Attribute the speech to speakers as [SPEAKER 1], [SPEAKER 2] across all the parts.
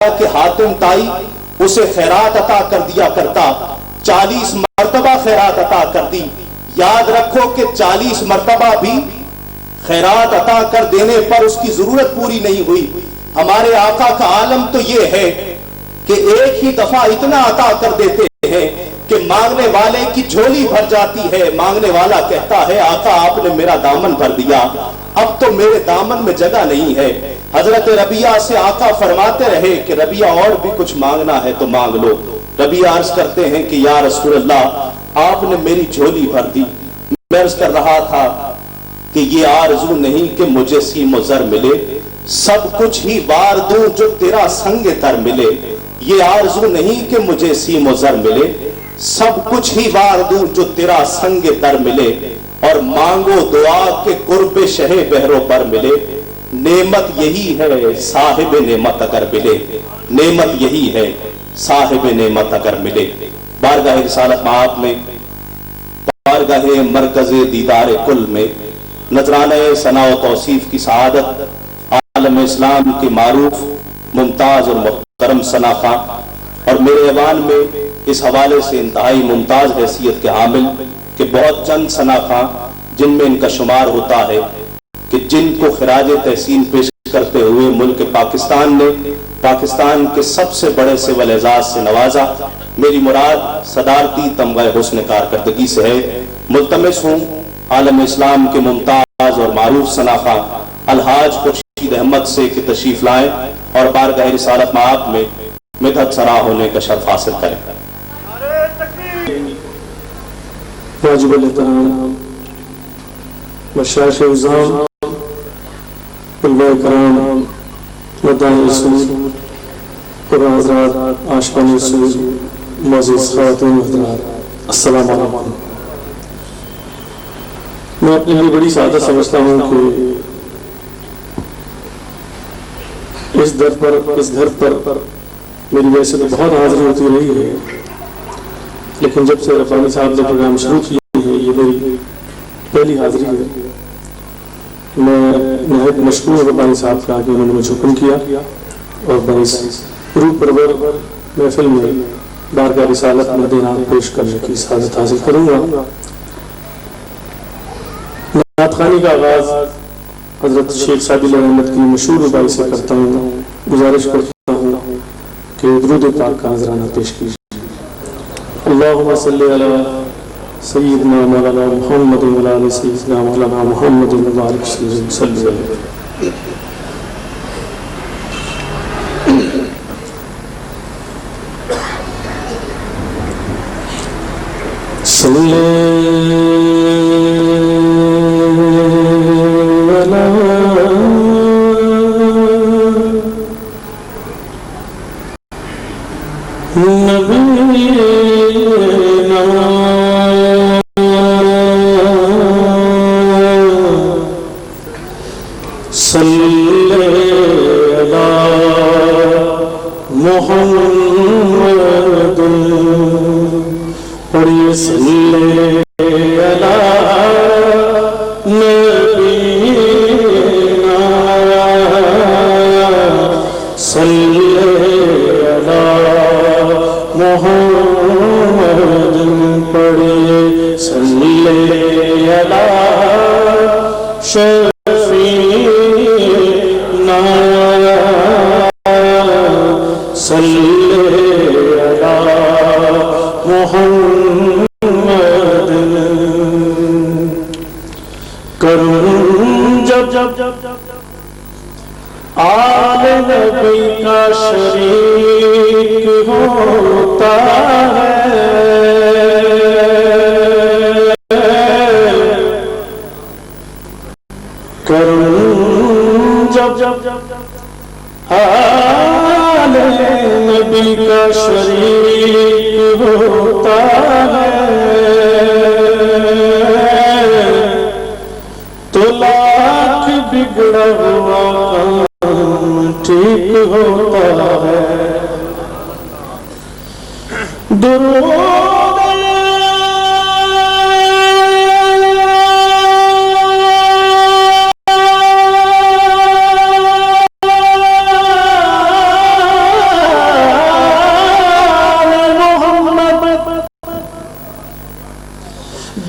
[SPEAKER 1] کہ حاتم تائی اسے خیرات عطا کر دیا کرتا، 40 مرتبہ خیرات عطا کر دی۔ یاد رکھو کہ 40 مرتبہ بھی خیرات عطا کر دینے پر اس کی ضرورت پوری نہیں ہوئی۔ ہمارے آقا کا عالم تو یہ ہے کہ ایک ہی دفعہ اتنا عطا کر دیتے ہیں کہ مانگنے والے کی جھولی بھر جاتی ہے۔ مانگنے والا کہتا ہے آقا آپ نے میرا دامن بھر دیا، اب تو میرے دامن میں جگہ نہیں ہے۔ حضرت ربیعہ سے آقا فرماتے رہے کہ ربیعہ اور بھی کچھ مانگنا ہے تو مانگ لو۔ ربیعہ عرض کرتے ہیں کہ یا رسول اللہ آپ نے میری جھولی بھر دی، میں عرض کر رہا تھا کہ یہ آرزو نہیں کہ مجھے سیم و زر ملے، سب کچھ ہی وار دوں جو تیرا سنگ تر ملے۔ یہ آرزو نہیں کہ مجھے سیم و زر ملے، سب کچھ ہی وار دوں جو تیرا سنگ تر ملے، اور مانگو دعا کے قرب شہ بحروں پر ملے۔ نعمت یہی ہے صاحب نعمت اگر ملے، نعمت یہی ہے صاحب نعمت اگر ملے۔ بارگاہ رسالت مآب میں، بارگاہ مرکز دیدار کل میں نذرانہ ثنا و توصیف کی سعادت عالم اسلام کے معروف ممتاز اور محترم ثنا خان، اور میرے ایوان میں اس حوالے سے انتہائی ممتاز حیثیت کے حامل کہ بہت چند ثنا خان جن میں ان کا شمار ہوتا ہے کہ جن کو خراج تحسین پیش کرتے ہوئے ملک پاکستان نے پاکستان کے سب سے بڑے سول اعزاز سے نوازا۔ میری مراد صدارتی تمغہ حسن کارکردگی سے ہے۔ ملتمس ہوں عالم اسلام کے ممتاز اور معروف ثنا خان الحاج خورشید احمد سے کہ تشریف لائیں اور بارگاہ رسالت مآب میں مدحت سرا ہونے کا شرف حاصل کریں۔
[SPEAKER 2] واجب الاحترام مشائخ اعظام، علماء کرام، مداحِ رسول اور حضرات عاشقان رسول، معزز خواتین حضرات، السلام علیکم۔ میں اپنے لیے بڑی سعادت سمجھتا ہوں کہ اس گھر پر میری ویسے تو بہت حاضری ہوتی رہی ہے، لیکن جب سے رفانی صاحب نے پروگرام شروع کیا ہے یہ میری پہلی حاضری ہے۔ میں نہایت مشکور ہوں رفانی صاحب کا کہ انہوں نے مجھے حکم کیا اور میں اس روح پرور محفل میں بارگاہ رسالت میں نعت پیش کرنے کی سعادت حاصل کروں گا۔ نعت خوانی کا آغاز حضرت شیخ سعدی احمد کی مشہور ربائی سے کرتا ہوں۔ گزارش کرتا ہوں کہ درود پاک کا نذرانہ پیش کیجیے۔ اللہم صلی علی سیدنا مولانا محمد وعلی آل سیدنا مولانا محمد وبارک صلی علیہ۔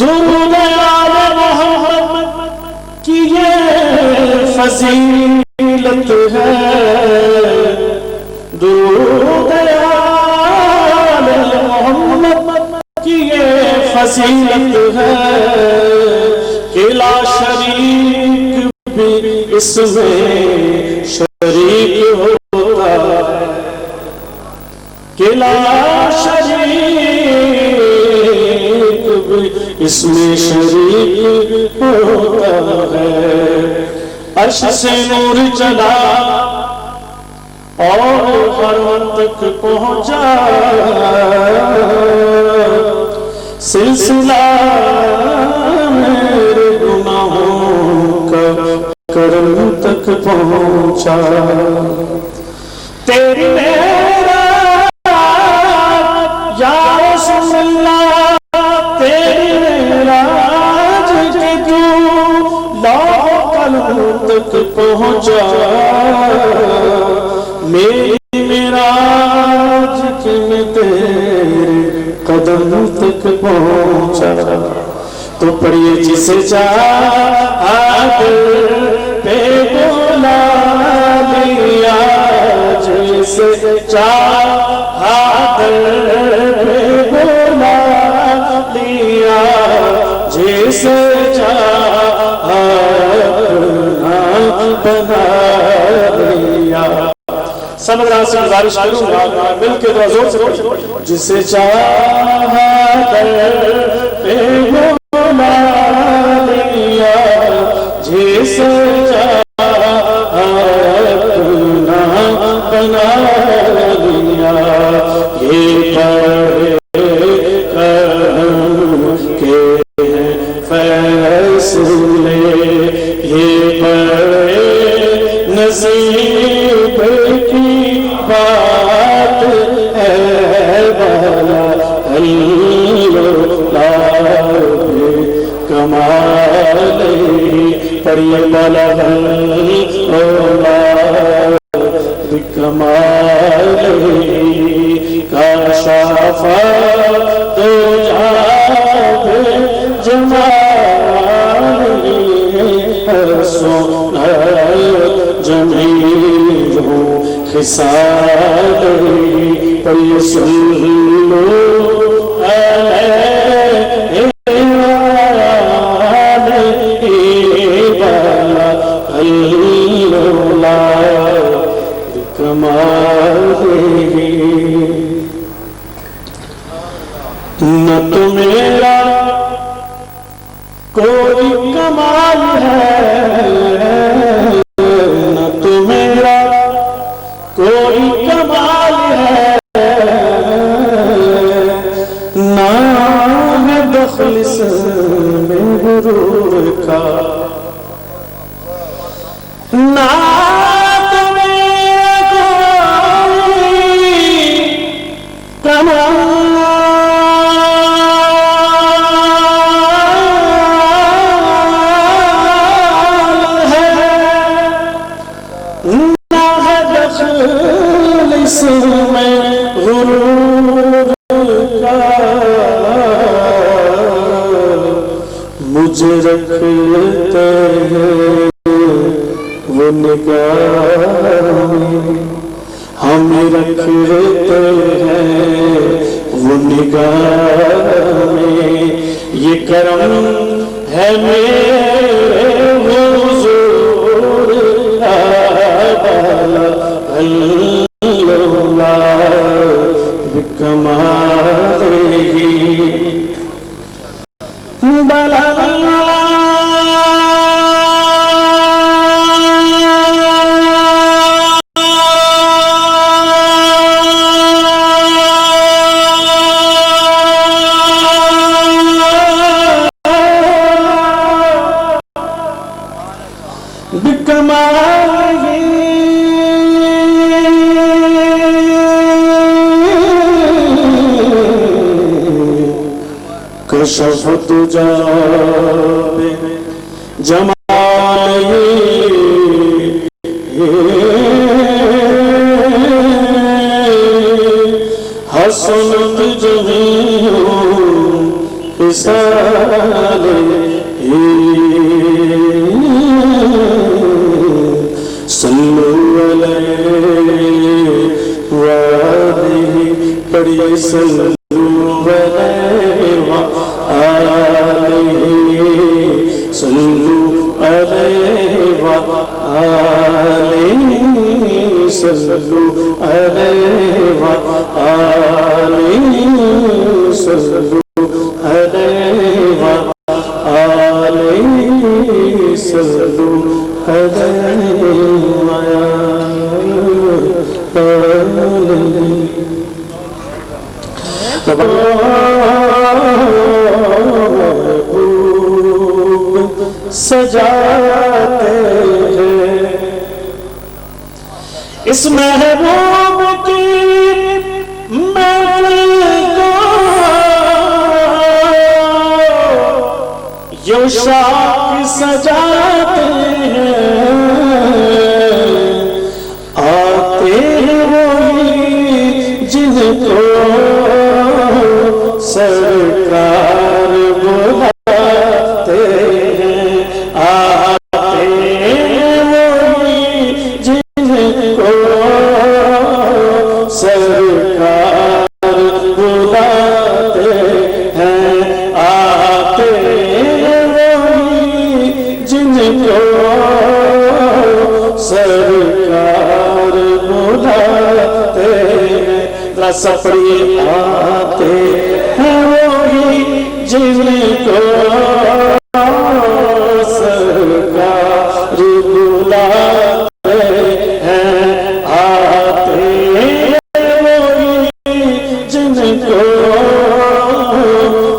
[SPEAKER 2] درود آل محمد کی یہ فضیلت ہے، درود آل محمد کی یہ فضیلت ہے کہ لا شریک بھی اس میں شریک ہوتا ہے، کہ لا شریک بھی اس میں شریک ہوتا ہے۔ عرش سے نور چلا اور حرم تک پہنچا، سلسلہ میرے گناہوں کا کرم تک پہنچا، تیری میرا یا رسول اللہ، تیری میرا جی تو لوح قلم تک پہنچا، میری معراج کہ میں تیرے قدم تک پہنچا، تو پڑھئے جسے چاہت پہ بلا لیا، جسے چاہت پہ بلا لیا، جسے چاہت بنا لیا۔ سب ذرا سے گزارش کروں گا مل کے دو زور سے پڑھیں، جسے چاہت پہ بلا لیا، جسے چاہت بنا لیا، یہ پڑھ کے فیصلے، یہ پڑھ نصیب کی بات ہے، بھلا اللہ کمال پڑھیے، بھلا اللہ کمال کاشف دو جہاں جمال، سونا جمیل خصال، پڑھیے صلو علیہ نہ تو میرا کوئی کمال ہے، نہ تو میرا کوئی کمال ہے، نہ ہے دخل اس میں غرور کا، نہ تو میرا کوئی کمال مجھے رکھتے ہیں وہ نگاہ میں، ہمیں رکھتے ہیں وہ نگاہ میں، یہ کرم ہے میرے حضور اللہ بکمالہ بلا کشفت جاب جمال حسنت جمیع وصال صلو علیہ وآلہ پڑھیے صلو علیہ وآلہ صلو علیہ وآلہ صلو علیہ وآلہ صلو علیہ وآلہ صلو علیہ سجاتے ہیں اس محبوب کی محفل کو یوں شاخ سجاتے ہیں آتے ہیں وہی جن کو سرکار بلاتے ہیں آتے ہیں وہی جن کو سرکار بلاتے ہیں آتے ہیں وہی جن کو سرکار بلاتے ہیں ذرا سفری آتے ہیں وہی جن کو سرکار بلاتے ہیں آتے ہیں وہی جن کو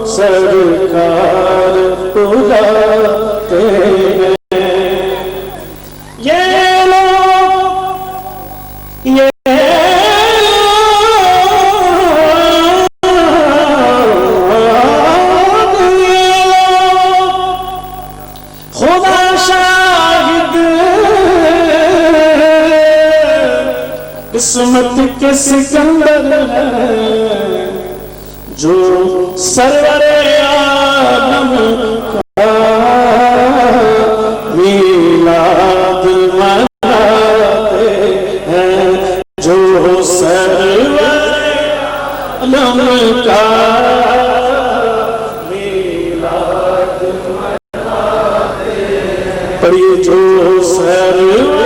[SPEAKER 2] سرکار بلاتے ہیں یہ خدا شاہد قسمت کے سکندر ہے جو سرور عالم کا میلاد مناتے ہیں جو سرور عالم کا میلاد مناتے ہیں پڑھیے جو سرور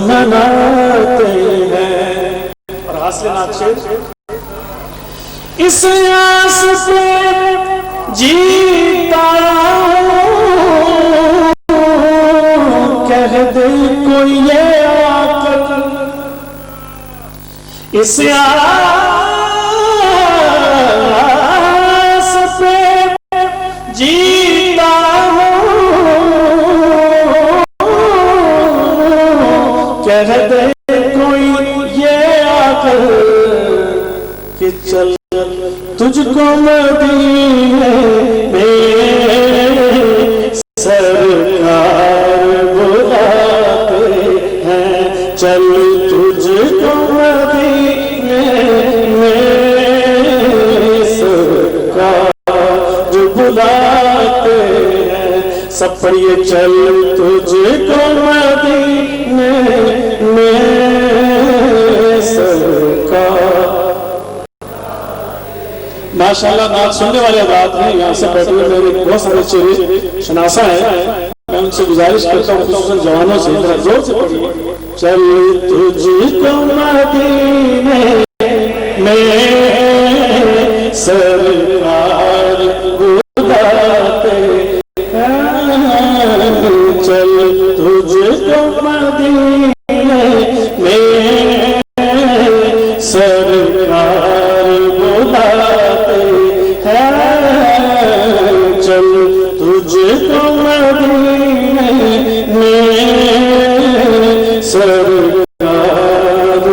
[SPEAKER 2] مناتے ہیں اور حاصل ناچیر اس آس پہ جیتا کہہ دے کوئی یہ آقل اس آس پہ جیتا کہہ دے کوئی یہ آقل کہ چل تجھ کو مدینے میں سرکار بلاتے ہیں چل تجھ کو مدینے میں سرکار بلاتے ہیں سب پڑھیے چل تجھ کو مدینے میں سرکار ماشاءاللہ نعت سننے والے بات ہیں یہاں سے بیٹھے ہوئے میرے بہت سارے چہرے شناسا ہیں میں ان سے گزارش کرتا ہوں خصوصاً جوانوں سے ذرا زور سے پڑھیے چل تجھ کو مدینے میں سرکار بلاتے ہیں چل تجھ کو مدینے میں سرکار بلاتے ہیں چل تجھ کو مدینے میں سرکار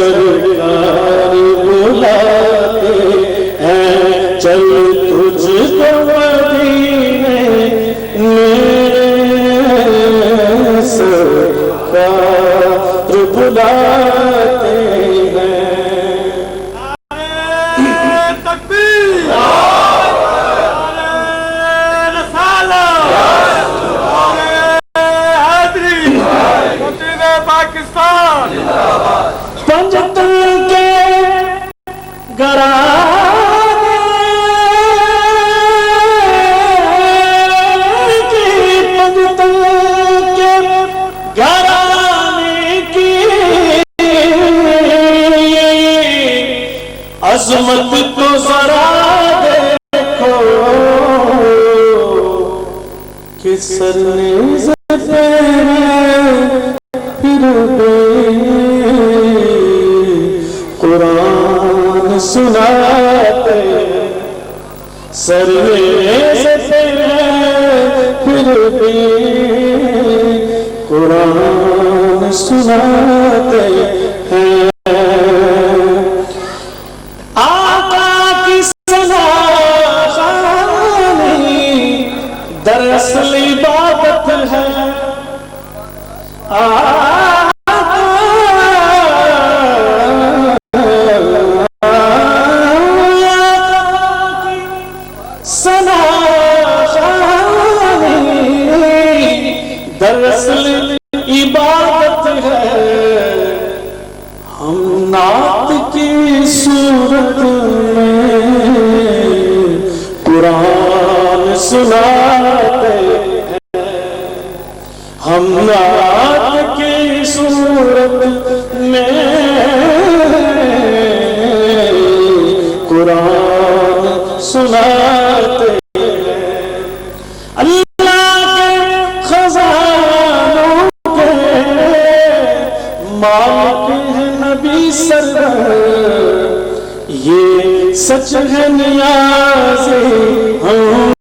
[SPEAKER 2] سرکار بلاتے ہیں چل تجھ کو مدینے میں سرکار بلاتے ہیں پنجتن کے گھرانے کی پنجتن کے گھرانے کی عظمت تو ذرا دیکھو کہ سر نیز پہ قرآن سناتے سروے سے پھر بھی قرآن سناتے ہیں آقا کی ثنا خوانی دراصل عبادت ہے دراصل عبادت ہے ہم نعت کی صورت میں قرآن سناتے ہیں ہم نعت کی صورت میں قرآن سناتے ہیں اللہ کے خزانوں کے مالک ہے نبی سرور یہ سچ ہے نیازی ہم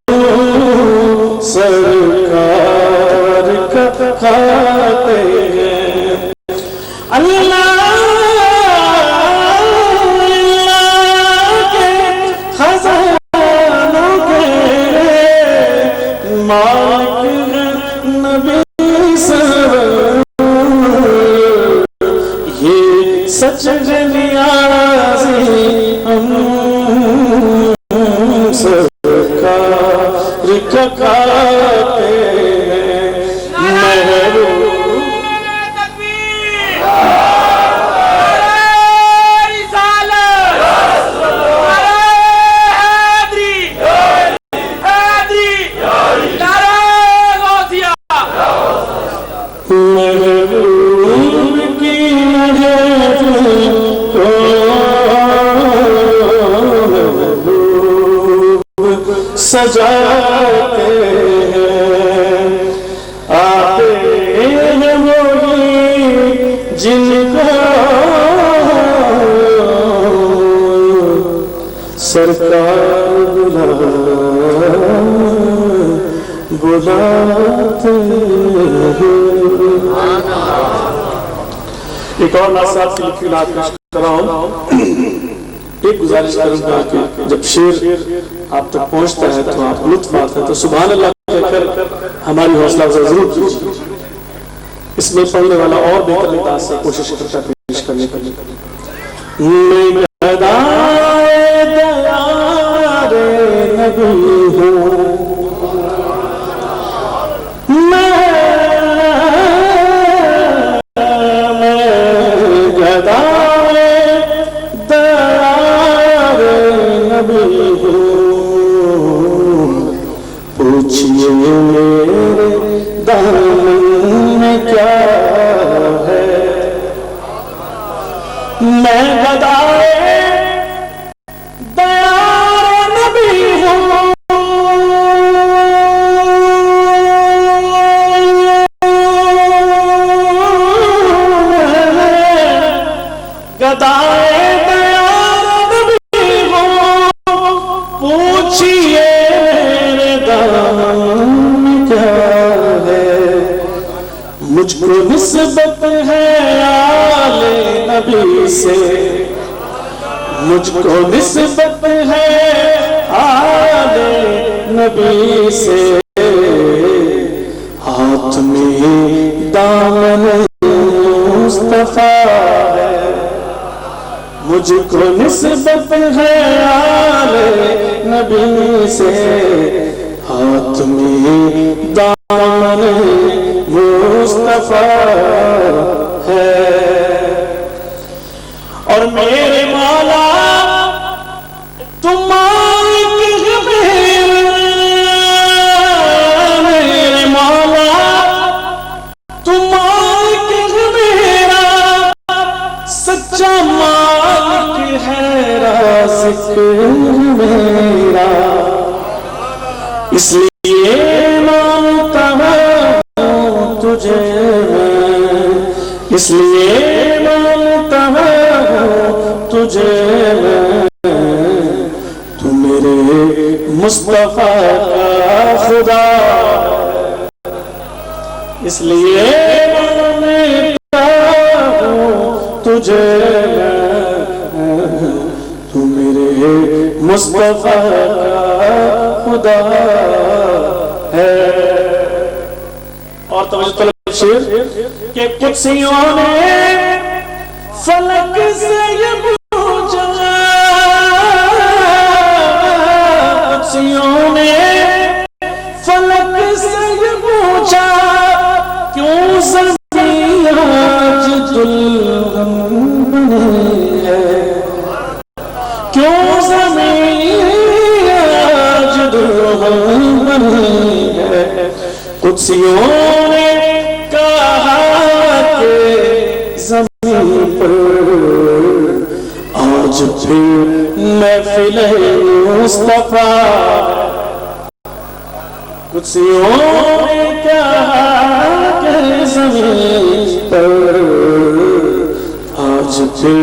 [SPEAKER 2] سرکار کا کھاتے ہیں اللہ کے خزانوں کے مالک ہے نبی سرور یہ سچ ہے نیازی ہم سرکار کا کھاتے ہیں محروم کی سجاتے ہیں آتے ہیں وہی جن کو سرکار بلاتے ہیں ایک اور ناصر صاحب کی لکھی نعت پیش کر رہا ہوں ایک گزارش کروں گا کہ جب شعر آپ تک پہنچتا ہے تو آپ لطف آتا ہے تو سبحان اللہ کہہ کر ہماری حوصلہ افزائی ضرور کیجیے اس میں پڑھنے والا اور بہتر انداز سے کوشش کرتا پیش کرنے کا میں گدائے دیار نبی ہوں میں گدائے دیار نبی ہوں پوچھئے میرے دامن میں کیا ہے میں گدائے دیار نبی ہوں گدائے دیار نبی ہوں پوچھئے میرے دامن میں کیا ہے مجھ کو نسبت ہے آل نبی سے مجھ کو نسبت ہے آل نبی سے، ہاتھ میں دامن مصطفیٰ ہے، مجھ کو نسبت ہے آل نبی سے، ہاتھ میں دامن مصطفیٰ ہے۔ اور میرے مولا تم مالک میرے، میرے مولا تم مالک میرا، سچا مالک ہے رازق میرا، اس لیے مانتا ہوں تجھے میں، اس لیے مانتا ہوں تجھے میں، تو میرے مصطفیٰ کا خدا، اس لیے مانتا ہوں تجھے میں، تو میرے مصطفیٰ کا خدا ہے۔ اور توجہ طلب شیر کہ قدسیوں نے فلک سے یہ پوچھا، قدسیوں نے فلک سے یہ پوچھا، کیوں زمین آج دلہن بنی ہے، کیوں زمین آج دلہن بنی ہے۔ قدسیوں نے کہا کہ زمین پر آج پھر محفل مصطفیٰ، قدسیوں نے کہا کہ زمین پر آج پھر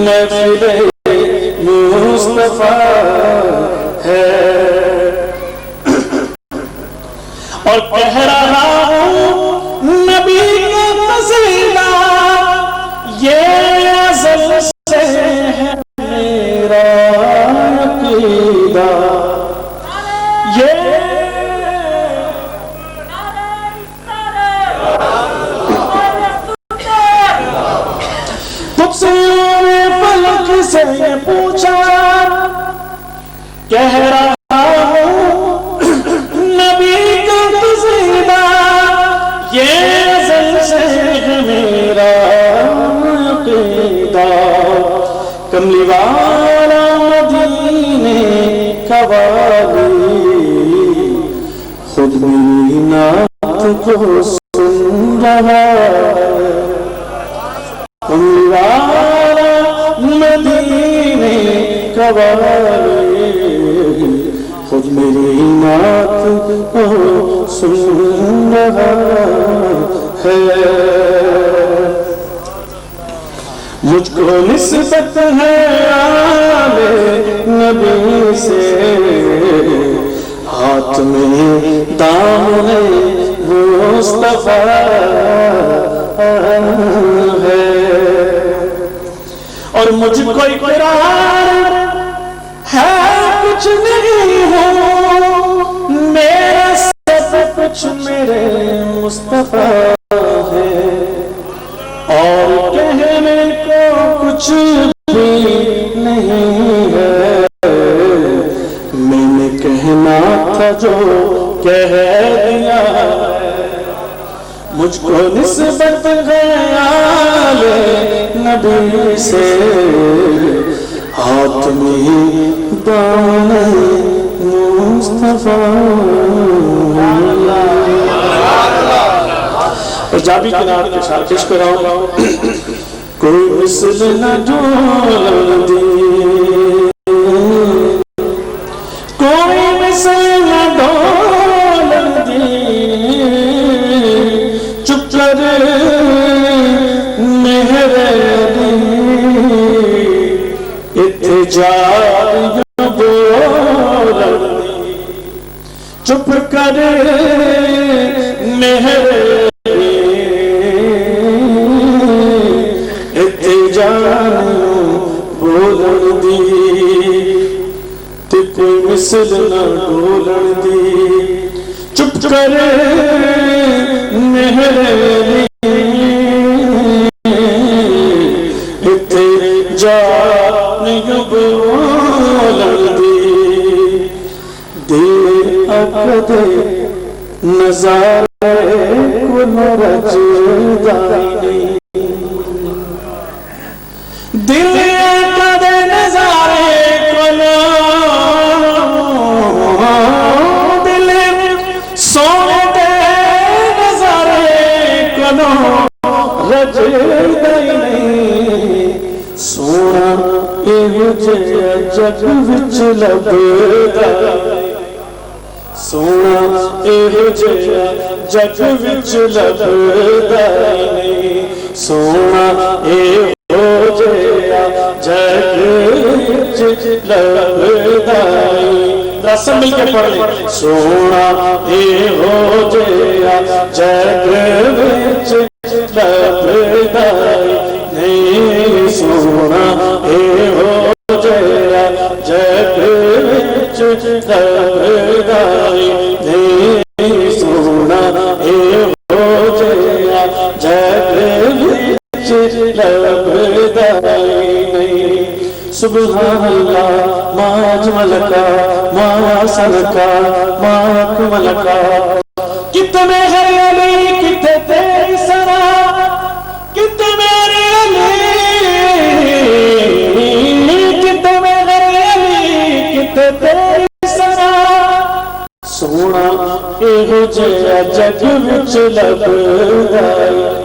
[SPEAKER 2] محفل مصطفیٰ ہے۔ اور کہہ رہا ہوں نبی کا قصیدہ، یہ ازل سے ہے میرا عقیدہ، یہ قدسیوں نے فلک سے یہ پوچھا، کہہ رہا ہوں نبی کا قصیدہ، یہ ازل سے ہے میرا عقیدہ، کملی والا مدینے کا والی خود میری نعت کو سن رہا ہے، کملی والا مدینے کا والی خود میری نعت کو سن رہا ہے۔ مجھ کو نسبت ہے آل نبی سے، ہاتھ میں دامن مصطفیٰ ہے، اور مجھ کو اقرار ہے کچھ نہیں ہوں، میرا سب کچھ میرے مصطفیٰ ہے، اور کہنے کو کچھ بھی نہیں ہے، میں نے کہنا تھا جو کہہ دیا، مجھ کو نسبت ہے آل نبی سے، ہاتھ میں دامن مصطفیٰ۔ پنجابی کے نام کے ساتھ پیش کراؤں، کوئی مثل نہ ڈھول دی، کوئی مثل نہ ڈھول دی، چپ کر مہر اتجار بول دی، چپ کر مہر اتجار مسل نہ ڈولن دی چپ کرے مہر اتھے جان بولن دی دیر اکدے نظارے کو نرج دائی دل اکدے نظارے کو دل سونے دے نظارے کو رج دائی سونا ایو جگ وچ لبدا سونا ایو جگ وچ لبدا سونا ایو جگ وچ لبدا رسم مل کے پڑھ لیں سونا ایو جگ وچ لبدا سونا ایو جگ وچ لبدا سونا ایو جگ وچ لبدا سبحان اللہ ما اجمل کا ما احسن کا ما اکمل کا کتنے ہریالی کتنے تیری سرا کتنے میرے علی کتنے میرے علی کتنے تیری سرا سونا ایہو جگ وچ لبدا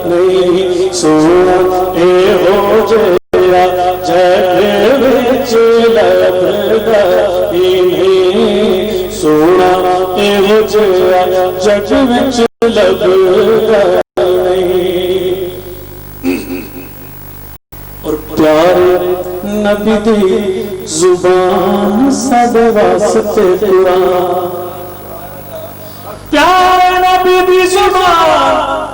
[SPEAKER 2] نہیں سونا ایہو جگ وچ لبدا نہیں سونا ایہو جگ وچ لبدا نہیں اور پیارے نبی دی زبان ساڈے واسطے قرآن پیارے نبی دی زبان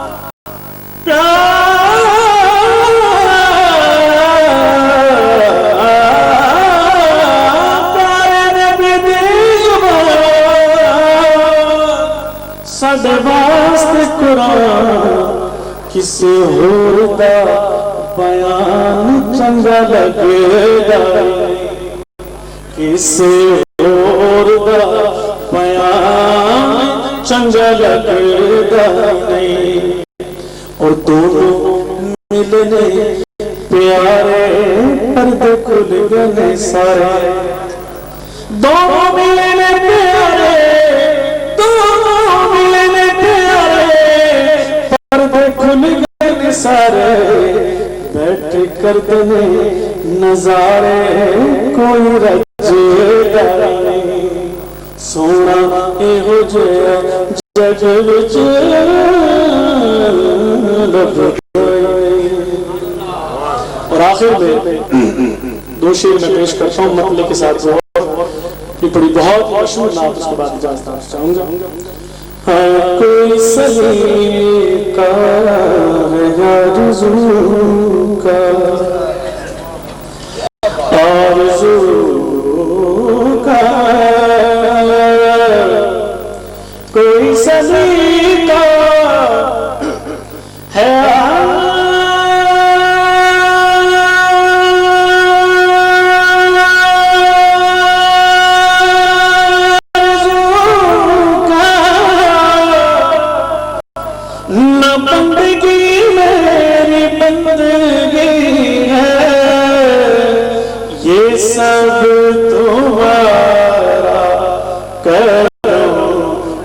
[SPEAKER 2] ساڈے واسطے قرآن کسی ہور دا بیان چنگا لگے گا کسی ہور دا بیان چنگا لگے گا نہیں اور دونوں ملنے پیارے پردے کھل گئے سارے دونوں ملنے پیارے کھل گئے سارے بیٹھ کر دنے نظارے کوئی رجے نہیں سونا ایہو جگ وچ لبدا اور آخر میں دو شعر میں پیش کرتا ہوں مطلع کے ساتھ یہ بڑی بہت مشہور نعت اس کے بعد اجازت چاہوں گا کوئی سلیم کا ہے آرزو کا آرزو کا کوئی سلیم کا ہے سب تمہارا کرم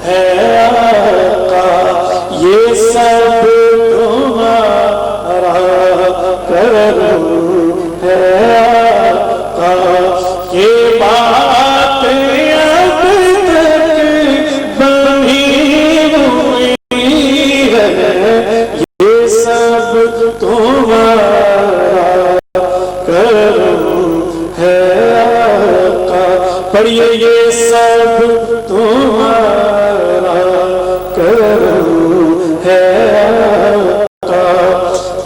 [SPEAKER 2] ہے آقا یہ سب تمہارا کرم ہے آقا یہ باتیں اب تک بنی ہوئی ہے یہ سب تمہارا پڑھئے یہ سب تمہارا کرم ہے آقا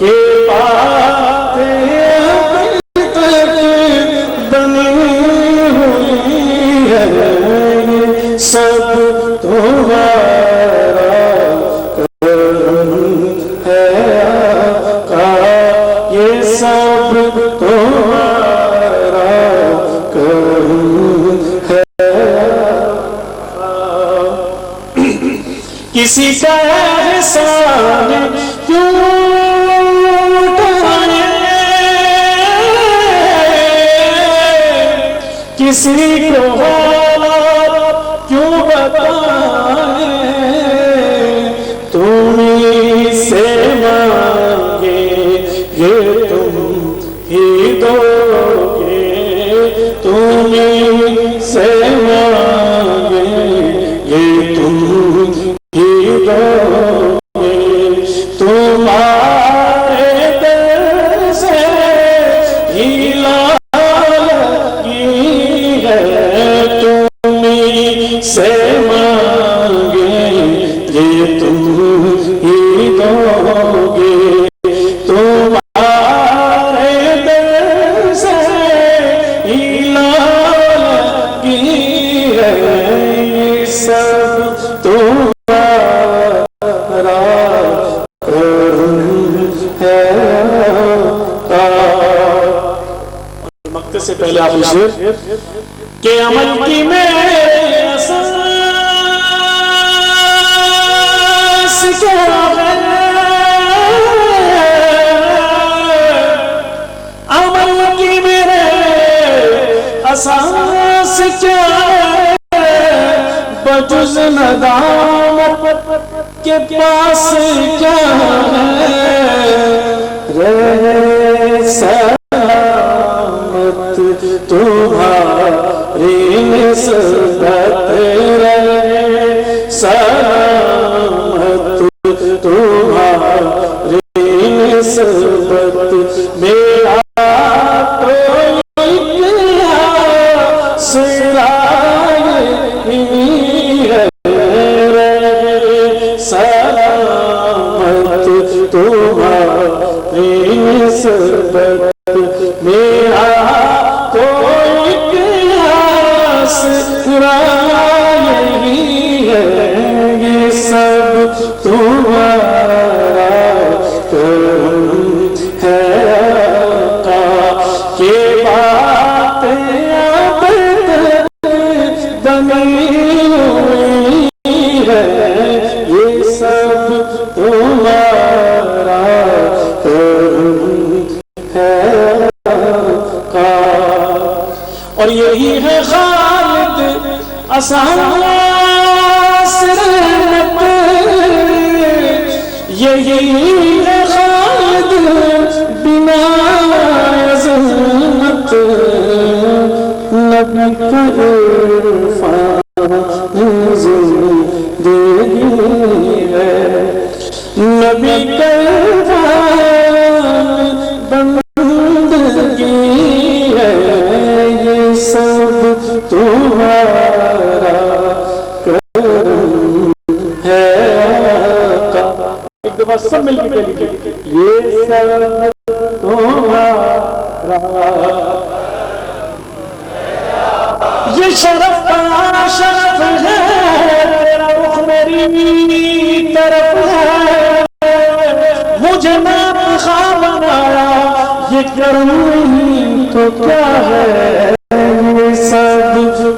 [SPEAKER 2] یہ باتیں اب تک بنی ہوئی ہے سب تمہارا کرم ہے آقا، یہ سب تمہارا کرم ہے آقا۔ کسی کا احسان کیوں اٹھائے، کسی کو کیوں بتائیں، تم ہی سے مانگے یہ تم ہی دو گے، تم ہی سے مانگے یہ تم ہی دو گے، تمہارے در سے ہی سے مانگے یہ تم ہی دو گے، تمہارے در سے ہی لگی ہے، یہ سب تمہارا کرم ہے آقا۔ مقطع سے پہلے آپ شعر کہ عمل کی میرے اساس کیا ہے، عمل کی میرے اساس کیا ہے، بجز ندامت کے پاس کیا ہے، رہے سلامت تمہاری نسبت، رہے سلامت تمہاری نسبت، میرا تو سرائے ہے، رہے سلامت تمہاری نسبت، میرا تو یہ سب تمہارا کرم ہے آقا، کہ باتیں اب تک بنی ہوئی ہے، یہ سب تمہارا کرم ہے آقا۔ اور یہی ہے خالد اساس رحمت، یہی ہے خالد بنا عظمت، نبی کا عرفان زندگی ہے، نبی کا عرفان بندگی ہے، یہ سب تمہارا کرم ہے آقا۔ ایک دفعہ سب مل کے کہیے یہ سب تمہارا، یہ شرف کا شرف ہے، تیرا رخ میری طرف ہے، مجھے نام خواہ بنایا، یہ کرم تو کیا ہے، یہ سب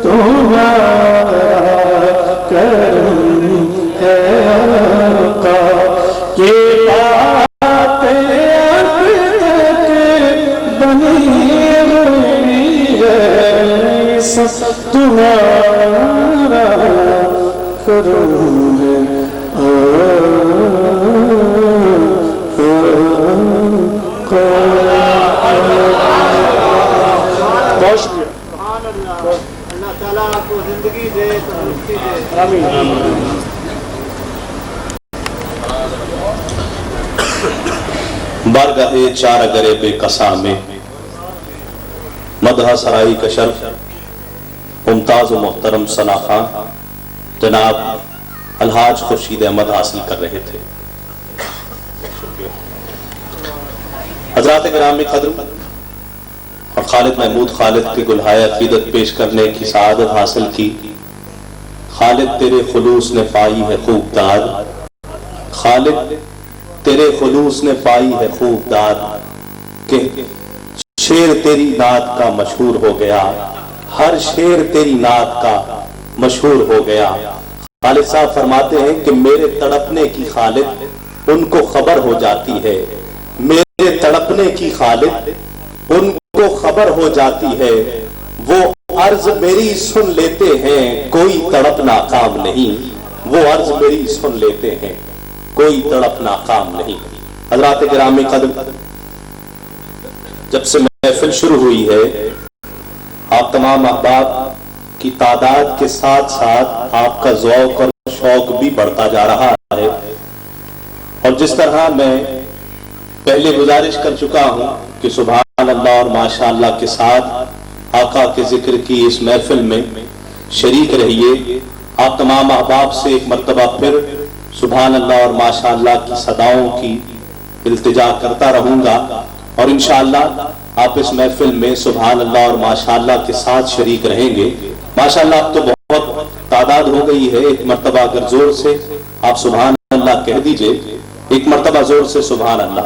[SPEAKER 2] تمہارا کرم ہے آقا، یہ باتیں اب تک بنی ہوئی ہے، یہ سب تمہارا کرم ہے بہت شکریہ۔
[SPEAKER 3] اللہ تعالیٰ آپ کو زندگی دے، تندرستی دے۔
[SPEAKER 2] آمین۔
[SPEAKER 1] بارگاہ چار اگر بے قصا میں مدح سرائی کا شرف ممتاز و محترم ثنا خان جناب الحاج خورشید احمد حاصل کر رہے تھے۔ حضرات گرامی قدر اور خالد محمود خالد کی گلہائے عقیدت پیش کرنے کی سعادت حاصل کی خالد تیرے خلوص نے پائی ہے خوب داد، خالد تیرے خلوص نے پائی ہے خوب داد، کہ شیر تیری نعت کا مشہور ہو گیا، ہر شیر تیری نعت کا مشہور ہو گیا۔ خالد صاحب فرماتے ہیں کہ میرے تڑپنے کی خالد ان کو خبر ہو جاتی ہے، میرے تڑپنے کی خالد ان کو خبر ہو جاتی ہے، وہ عرض میری سن لیتے ہیں کوئی تڑپ ناکام نہیں، وہ عرض میری سن لیتے ہیں کوئی تڑپ ناکام نہیں۔ حضرات گرامی قدر، جب سے محفل شروع ہوئی ہے آپ تمام احباب کی تعداد کے ساتھ ساتھ آپ کا ذوق اور شوق بھی بڑھتا جا رہا ہے، اور جس طرح میں پہلے گزارش کر چکا ہوں کہ سبحان اللہ اور ماشاء اللہ کے ساتھ آقا کے ذکر کی اس محفل میں شریک رہیے، آپ تمام احباب سے ایک مرتبہ پھر سبحان اللہ اور ماشاء اللہ کی صداؤں کی التجا کرتا رہوں گا، اور انشاءاللہ آپ اس محفل میں سبحان اللہ اور ماشاء اللہ کے ساتھ شریک رہیں گے۔ ماشاءاللہ اب تو بہت تعداد ہو گئی ہے، ایک مرتبہ اگر زور سے آپ سبحان اللہ کہہ دیجئے، ایک مرتبہ زور سے سبحان اللہ۔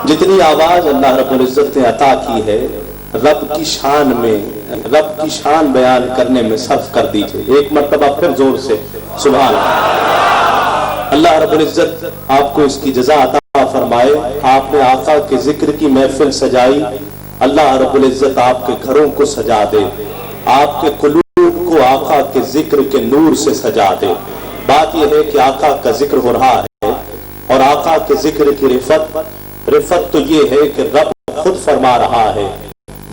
[SPEAKER 1] جتنی آواز اللہ رب العزت نے عطا کی ہے رب کی شان میں، رب کی شان بیان کرنے میں صرف کر دیجئے، ایک مرتبہ پھر زور سے سبحان اللہ۔ اللہ رب العزت آپ کو اس کی جزا عطا فرمائے۔ آپ نے آقا کے ذکر کی محفل سجائی، اللہ رب العزت آپ کے گھروں کو سجا دے، آپ کے قلوب کو آقا کے ذکر کے نور سے سجا دے۔ بات یہ ہے کہ آقا کا ذکر ہو رہا ہے، اور آقا کے ذکر کی رفت تو یہ ہے کہ رب خود فرما رہا ہے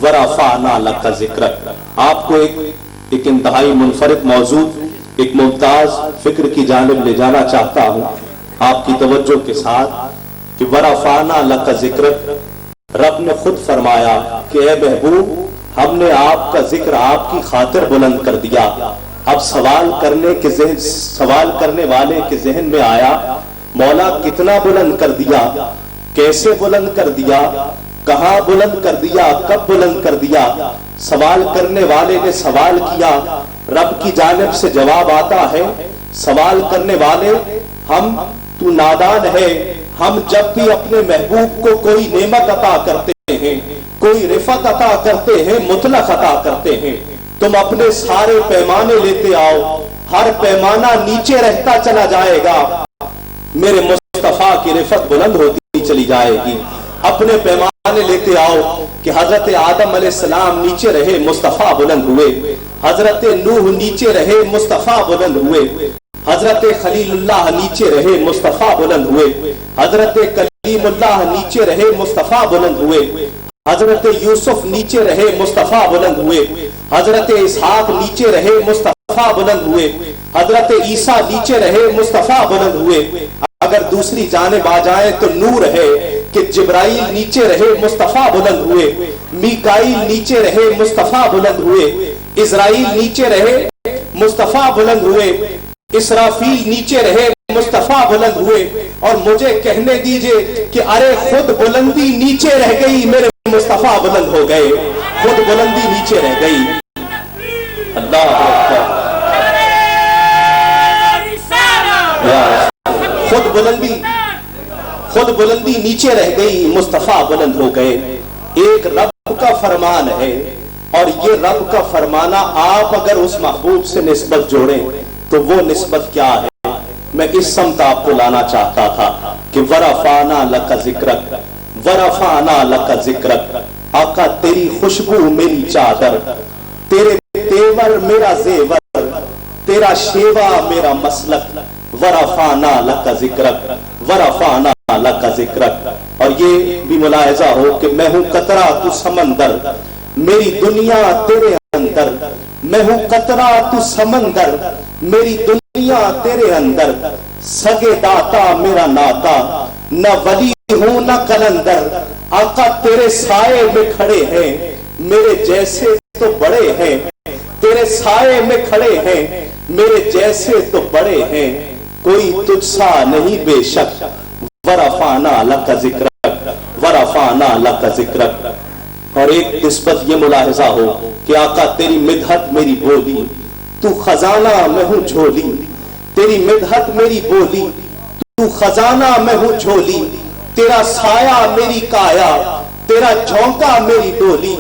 [SPEAKER 1] وَرَفَعْنَا لَكَ ذِكْرَكَ۔ آپ کو ایک انتہائی منفرد موضوع، ایک ممتاز فکر کی جانب لے جانا چاہتا ہوں آپ کی توجہ کے ساتھ، کہ وَرَفَعْنَا لَكَ ذِكْرَكَ، رب نے خود فرمایا کہ اے محبوب ہم نے آپ کا ذکر آپ کی خاطر بلند کر دیا۔ اب سوال کرنے والے کے ذہن میں آیا مولا کتنا بلند کر دیا، کیسے بلند کر دیا، کہاں بلند کر دیا، کب بلند کر دیا؟ سوال کرنے والے نے سوال کیا، رب کی جانب سے جواب آتا ہے، سوال کرنے والے تو نادان ہے، ہم جب بھی اپنے محبوب کو کوئی نعمت عطا کرتے ہیں، کوئی رفعت عطا کرتے ہیں، مطلق عطا کرتے ہیں، تم اپنے سارے پیمانے لیتے آؤ، ہر پیمانہ نیچے رہتا چلا جائے گا، میرے مصطفیٰ کی رفعت بلند ہوتی چلی جائے گی۔ اپنے پیمانے لیتے آؤ کہ حضرت آدم علیہ السلام نیچے رہے، مصطفیٰ بلند ہوئے، حضرت نوح نیچے رہے، مصطفیٰ بلند ہوئے، حضرت خلیل اللہ نیچے رہے، مصطفیٰ بلند ہوئے، حضرت کلیم اللہ نیچے رہے، مصطفیٰ بلند ہوئے، حضرت یوسف نیچے رہے، مصطفیٰ بلند ہوئے، حضرت اسحاق نیچے رہے، مصطفیٰ بلند ہوئے، حضرت عیسیٰ نیچے رہے، مصطفیٰ بلند ہوئے۔ اگر دوسری جانب آ جائیں تو نور ہے کہ جبرائیل نیچے رہے، مصطفیٰ بلند ہوئے، میکائیل نیچے رہے، مصطفیٰ بلند ہوئے، اسرائیل نیچے رہے، مصطفیٰ بلند ہوئے، اسرافیل نیچے رہے، مصطفیٰ بلند ہوئے، اور مجھے کہنے دیجئے کہ ارے خود بلندی نیچے رہ گئی، میرے مصطفیٰ بلند ہو گئے، خود بلندی نیچے رہ گئی۔ اللہ اکبر، خود بلندی نیچے رہ گئی، مصطفیٰ بلند ہو گئے۔ ایک رب کا فرمان ہے، اور یہ رب کا فرمانا آپ اگر اس محبوب سے نسبت جوڑیں تو وہ نسبت کیا ہے؟ میں اس سمت آپ کو لانا چاہتا تھا کہ وَرَفَعْنَا لَكَ ذِكْرَكَ، وَرَفَعْنَا لَكَ ذِكْرَكَ، آقا تیری خوشبو میری چادر، تیرے تیور میرا زیور، تیرا شیوا میرا مسلک، وَرَفَعْنَا لَكَ ذِكْرَكَ، وَرَفَعْنَا لَكَ ذِكْرَكَ۔ اور یہ بھی ملاحظہ ہو کہ میں ہوں قطرہ تو سمندر، میری دنیا تیرے اندر، میں ہوں قطرہ تو سمندر، میری دنیا تیرے اندر، سگے داتا میرا ناتا، نہ ولی ہوں نہ کلندر، آقا تیرے سائے میں کھڑے ہیں، میرے جیسے تو بڑے ہیں، تیرے سائے میں کھڑے ہیں، میرے جیسے تو بڑے ہیں، کوئی تجھ سا نہیں بے شک، وَرَفَعْنَا لَكَ ذِكْرَكَ، وَرَفَعْنَا لَكَ ذِكْرَكَ۔ اور ایک نسبت یہ ملاحظہ ہو کہ آقا تیری مدحت میری بولی، تو خزانہ میں ہوں جھولی، تیری مدحت میری بولی، تو خزانہ میں ہوں جھولی، تیرا سایہ میری کایا، تیرا جھونکا میری ڈولی،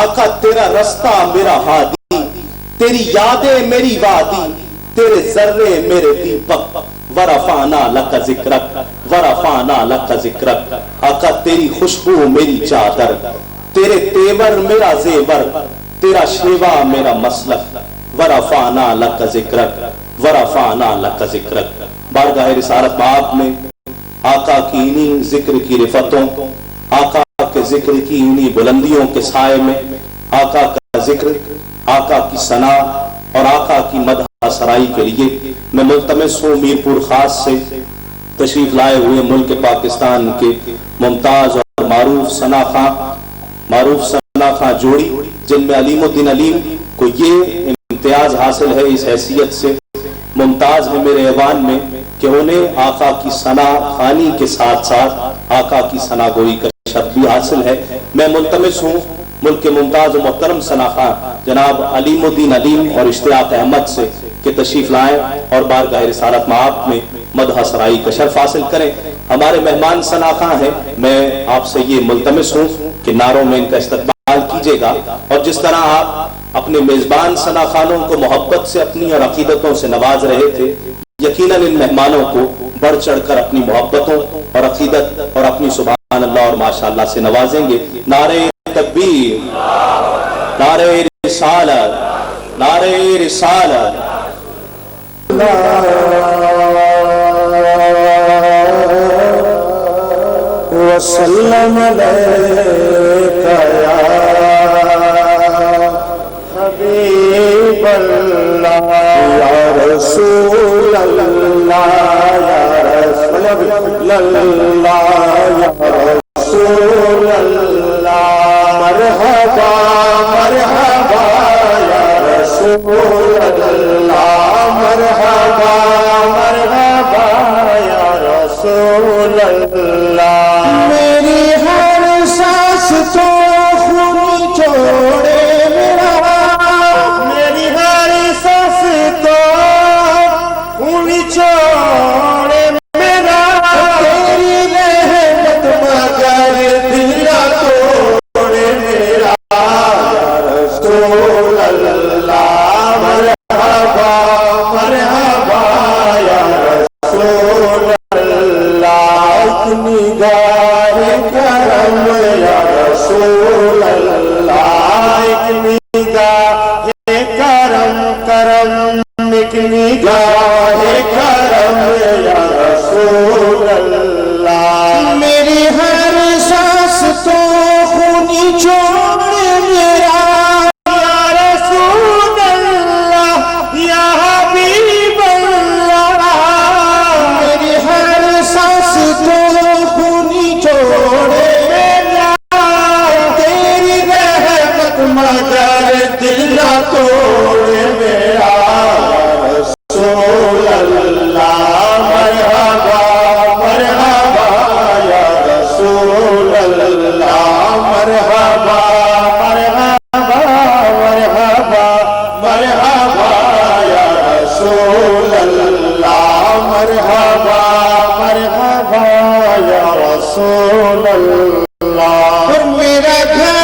[SPEAKER 1] آقا تیرا رستہ میرا ہادی، تیری یادیں میری وادی، تیرے ذرے میرے دیپک، ورفعنا لک ذکرک ورفعنا لک ذکرک، آقا تیری خوشبو میری چادر، تیرے تیور میرا زیور، تیرا شیوا میرا مسلک، ورفعنا لک ذکرک ورفعنا لک ذکرک۔ بارگاہ رسالت باب میں آقا کی انہی ذکر کی رفتوں، آقا کے ذکر کی انہی بلندیوں کے سائے میں آقا کا ذکر، آقا کی ثنا اور آقا کی مدح سرائی کے لیے میں ملتمس ہوں میرپور خاص سے تشریف لائے ہوئے ملک پاکستان کے ممتاز اور معروف ثنا خاں جوڑی، جن میں علیم الدین علیم کو یہ امتیاز حاصل ہے، اس حیثیت سے ممتاز ہے میرے ایوان میں کہ انہیں آقا کی ثنا خوانی کے ساتھ ساتھ آقا کی ثنا گوئی کا شرف بھی حاصل ہے۔ میں ملتمس ہوں ملک کے ممتاز و محترم ثنا خاں جناب علیم الدین علیم اور اشتیاق احمد سے کہ تشریف لائیں اور بارگاہ رسالت مآب میں مدح سرائی کا شرف حاصل کریں۔ ہمارے مہمان ثنا خاں ہیں، میں آپ سے یہ ملتمس ہوں کہ نعروں میں ان کا استقبال کیجیے گا، اور جس طرح آپ اپنے میزبان ثنا خانوں کو محبت سے اپنی اور عقیدتوں سے نواز رہے تھے، یقیناً ان مہمانوں کو بڑھ چڑھ کر اپنی محبتوں اور عقیدت اور اپنی سبحان اللہ اور ماشاءاللہ سے نوازیں گے۔ نعرہ تکبیر، نعرہ رسالت، نعرہ رسالت۔
[SPEAKER 4] وسلم علیک یا حبیب اللہ یا رسول اللہ یا رسول اللہ یا رسول اللہ، مرحبا مرحبا یا رسول اللہ، مرحبا مرحبا یا رسول اللہ۔ میری ہر سانس تو خون چھوڑے میرا، میری ہر سانس تو خون چھوڑے میرا، تیری رحمت مگر دل نہ توڑے میرا، یا رسول اللہ، مرحبا مرحبا یا رسول اللہ، نگاہ کرم یا رسول اللہ، نگاہ کرم کرم، نگاہ کرم یا رسول اللہ۔ میری ہر سانس تو خونی چھوڑے میرا، یا رسول اللہ یا حبیب اللہ، میری ہر سانس تو خونی چھوڑے میرا، تیری رحمت مگر دل نہ توڑے میرا، یا رسول اللہ، مرحبا مرحبا یا رسول اللہ، مرحبا مرحبا مرحبا مرحبا یا رسول اللہ، مرحبا مرحبا یا رسول اللہ۔ اور میرا گھر